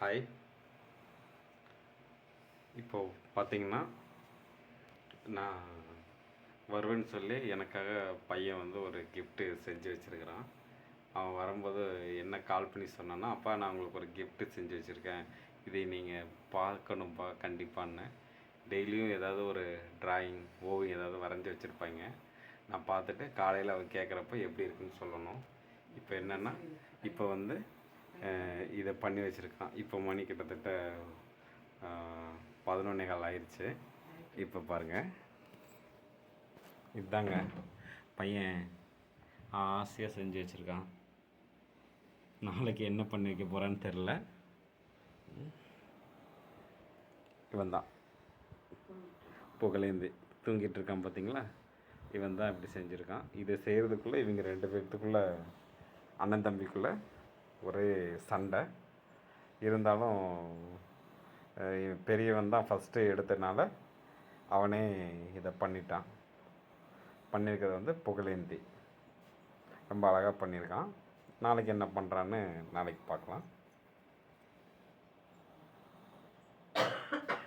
Hi. இப்போது பார்த்தீங்கன்னா, நான் வருவேன்னு சொல்லி எனக்காக பையன் வந்து ஒரு கிஃப்ட்டு செஞ்சு வச்சுருக்கிறான். அவன் வரும்போது என்ன கால் பண்ணி சொன்னான்னா, "அப்பா நான் உங்களுக்கு ஒரு கிஃப்ட்டு செஞ்சு வச்சுருக்கேன். இதை நீங்கள் பார்க்கணும்ப்பா கண்டிப்பான்னு." டெய்லியும் ஏதாவது ஒரு ட்ராயிங், ஓவியம் ஏதாவது வரைஞ்சி வச்சுருப்பாங்க. நான் பார்த்துட்டு காலையில் அவன் கேட்குறப்ப எப்படி இருக்குன்னு சொல்லணும். இப்போ என்னென்னா, இப்போ வந்து இதை பண்ணி வச்சுருக்கான். இப்போ மணி கிட்டத்தட்ட 11:15 ஆயிடுச்சு. இப்போ பாருங்கள், இதுதாங்க பையன் ஆசையாக செஞ்சு வச்சுருக்கான். நாளைக்கு என்ன பண்ணி வைக்க போகிறான்னு தெரில. இவன் தான் புகழேந்தி தூங்கிட்டு இருக்கான் பார்த்தீங்களா? இவன் தான் இப்படி செஞ்சுருக்கான். இதை செய்கிறதுக்குள்ளே இவங்க 2 பேர்த்துக்குள்ளே, அண்ணன் தம்பிக்குள்ளே ஒரே சண்டை. இருந்தாலும் பெரியவன் தான் ஃபஸ்ட்டு எடுத்தனால அவனே இதை பண்ணிட்டான். பண்ணியிருக்கிறது வந்து புகழேந்தி ரொம்ப அழகாக பண்ணியிருக்கான். நாளைக்கு என்ன பண்ணுறான்னு நாளைக்கு பார்க்கலாம்.